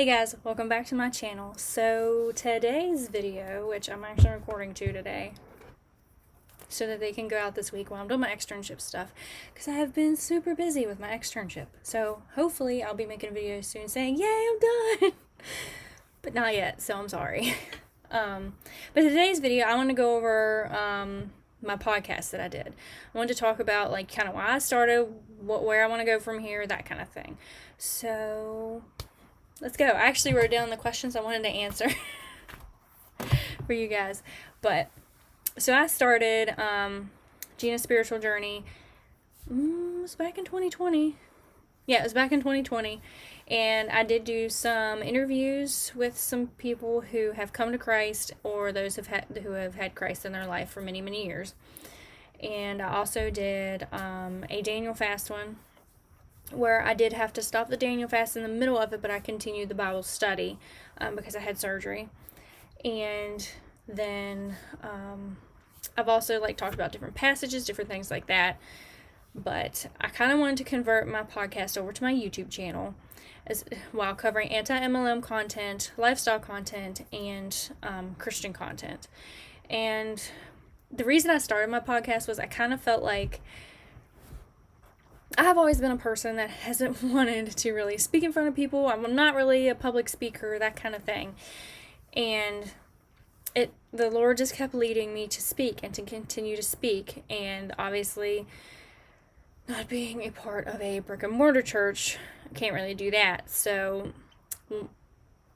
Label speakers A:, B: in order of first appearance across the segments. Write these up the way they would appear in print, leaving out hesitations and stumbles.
A: Hey guys, welcome back to my channel. So today's video, which I'm actually recording today, so that they can go out this week while I'm doing my externship stuff, because I have been super busy with my externship. So hopefully I'll be making videos soon saying, yay, I'm done! But not yet, so I'm sorry. But today's video, I want to go over my podcast that I did. I wanted to talk about like kind of why I started, where I want to go from here, that kind of thing. So let's go. I actually wrote down the questions I wanted to answer for you guys. But so I started Gina's Spiritual Journey. It was back in 2020. Yeah, it was back in 2020. And I did do some interviews with some people who have come to Christ, or those who have had Christ in their life for many, many years. And I also did a Daniel fast one, where I did have to stop the Daniel fast in the middle of it, but I continued the Bible study because I had surgery. And then I've also talked about different passages, different things like that. But I kind of wanted to convert my podcast over to my YouTube channel while covering anti-MLM content, lifestyle content, and Christian content. And the reason I started my podcast was I kind of felt like I have always been a person that hasn't wanted to really speak in front of people. I'm not really a public speaker, that kind of thing. And the Lord just kept leading me to speak and to continue to speak. And obviously, not being a part of a brick and mortar church, I can't really do that. So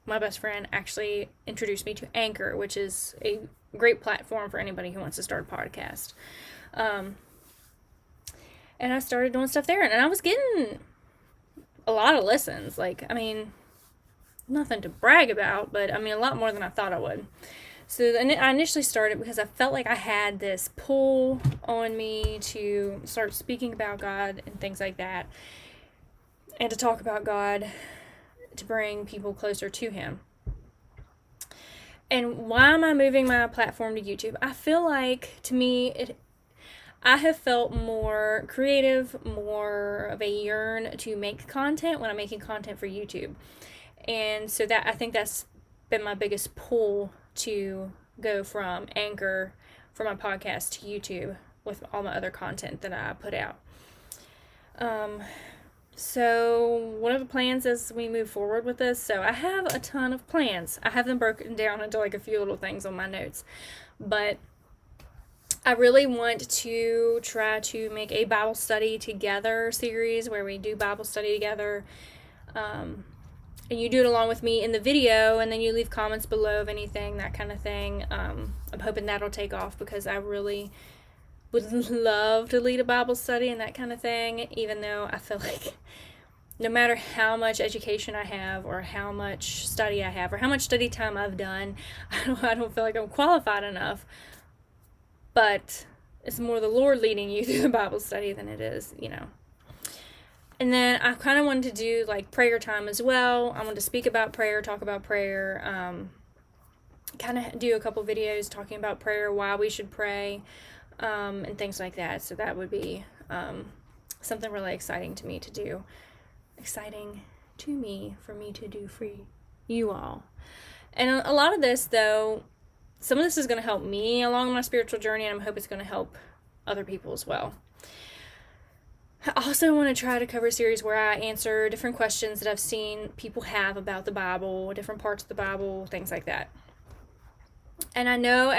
A: my best friend actually introduced me to Anchor, which is a great platform for anybody who wants to start a podcast. And I started doing stuff there, and I was getting a lot of listens. Nothing to brag about, but a lot more than I thought I would. So I initially started because I felt like I had this pull on me to start speaking about God and things like that, and to talk about God, to bring people closer to Him. And why am I moving my platform to YouTube? I feel like, to me, I have felt more creative, more of a yearn to make content when I'm making content for YouTube. And so I think that's been my biggest pull to go from Anchor for my podcast to YouTube with all my other content that I put out. So one of the plans as we move forward with this, so I have a ton of plans. I have them broken down into a few little things on my notes, but I really want to try to make a Bible study together series where we do Bible study together. And you do it along with me in the video, and then you leave comments below of anything, that kind of thing. I'm hoping that'll take off because I really would love to lead a Bible study and that kind of thing, even though I feel like no matter how much education I have, or how much study I have, or how much study time I've done, I don't feel like I'm qualified enough. But it's more the Lord leading you through the Bible study than it is, And then I kind of wanted to do prayer time as well. I wanted to speak about prayer, talk about prayer, kind of do a couple videos talking about prayer, why we should pray, and things like that. So that would be something really exciting to me to do. Exciting to me, for me to do for you all. And a lot of this, though, some of this is going to help me along my spiritual journey, and I hope it's going to help other people as well. I also want to try to cover a series where I answer different questions that I've seen people have about the Bible, different parts of the Bible, things like that. And I know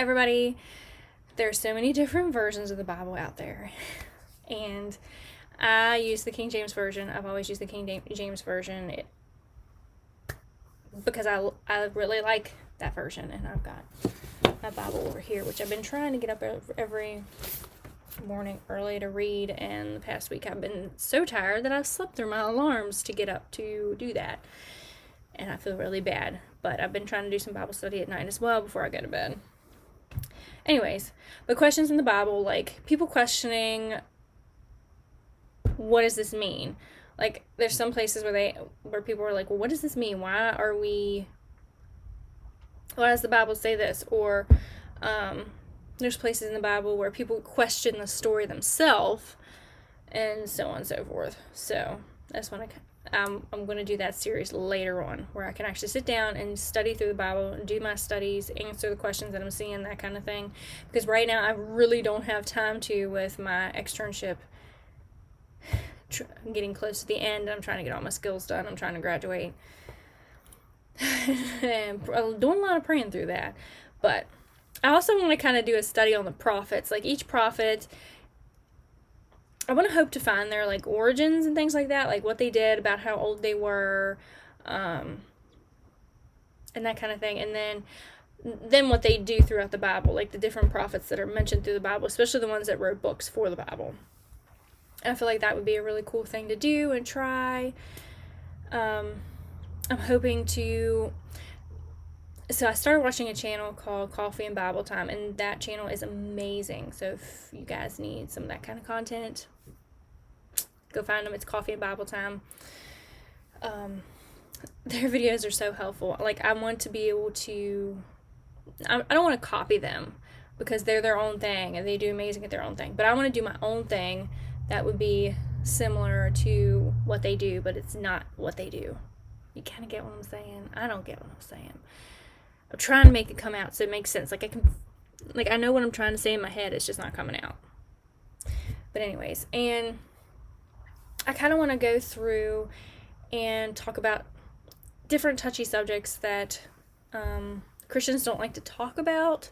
A: there's so many different versions of the Bible out there. And I use the King James Version. I've always used the King James Version because I really like that version. And I've got my Bible over here, which I've been trying to get up every morning early to read, and the past week I've been so tired that I've slept through my alarms to get up to do that, and I feel really bad. But I've been trying to do some Bible study at night as well before I go to bed. Anyways, but questions in the Bible, people questioning, what does this mean? There's some places where people are like, well, what does this mean? Why does the Bible say this? Or there's places in the Bible where people question the story themselves, and so on and so forth. So I just want to I'm going to do that series later on where I can actually sit down and study through the Bible, do my studies, answer the questions that I'm seeing, that kind of thing. Because right now I really don't have time to with my externship getting close to the end. I'm trying to get all my skills done. I'm trying to graduate. And doing a lot of praying through that. But I also want to kind of do a study on the prophets. Like each prophet, I want to hope to find their like origins and things like that, like what they did, about how old they were, and that kind of thing. And then what they do throughout the Bible, like the different prophets that are mentioned through the Bible, especially the ones that wrote books for the Bible. I feel like that would be a really cool thing to do and try. I'm hoping to... So I started watching a channel called Coffee and Bible Time, and that channel is amazing. So if you guys need some of that kind of content, go find them. It's Coffee and Bible Time. Their videos are so helpful. Like, I want to be able to... I don't want to copy them because they're their own thing and they do amazing at their own thing. But I want to do my own thing that would be similar to what they do, but it's not what they do. You kind of get what I'm saying? I don't get what I'm saying. I'm trying to make it come out so it makes sense. I know what I'm trying to say in my head. It's just not coming out. But anyways, and I kind of want to go through and talk about different touchy subjects that Christians don't like to talk about,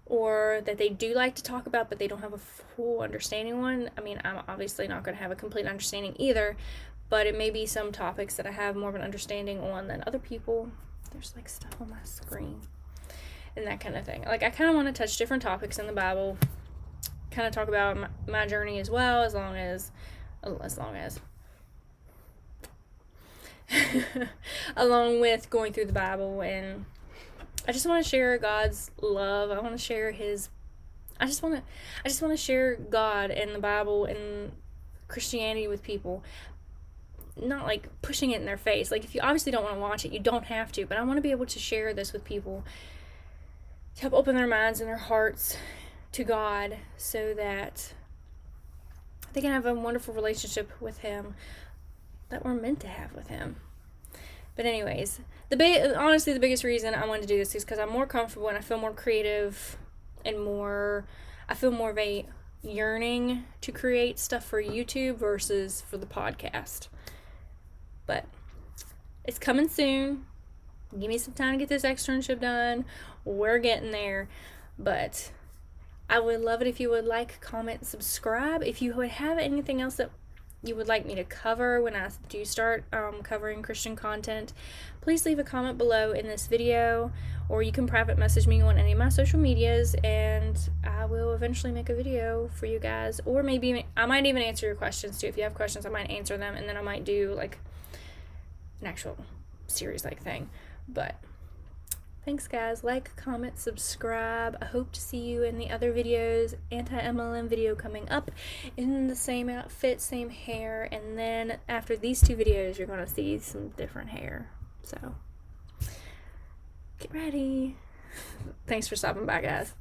A: or that they do like to talk about, but they don't have a full understanding on. I mean, I'm obviously not going to have a complete understanding either, but it may be some topics that I have more of an understanding on than other people. There's like stuff on my screen and that kind of thing. Like, I kind of want to touch different topics in the Bible, kind of talk about my journey as well, as long as along with going through the Bible. And I just want to share God's love. I want to share I just want to share God and the Bible and Christianity with people. Not like pushing it in their face. Like, if you obviously don't want to watch it, you don't have to, but I want to be able to share this with people to help open their minds and their hearts to God so that they can have a wonderful relationship with Him that we're meant to have with Him. But anyways, honestly, the biggest reason I wanted to do this is because I'm more comfortable and I feel more creative and I feel more of a yearning to create stuff for YouTube versus for the podcast. But it's coming soon. Give me some time to get this externship done. We're getting there. But I would love it if you would like, comment, subscribe. If you would have anything else that you would like me to cover when I do start covering Christian content, please leave a comment below in this video, or you can private message me on any of my social medias, and I will eventually make a video for you guys. Or maybe I might even answer your questions too. If you have questions, I might answer them, and then I might do like an actual series like thing. But thanks guys. Like, comment, subscribe. I hope to see you in the other videos. Anti-MLM video coming up in the same outfit, same hair, and then after these two videos you're going to see some different hair. So get ready. Thanks for stopping by, guys.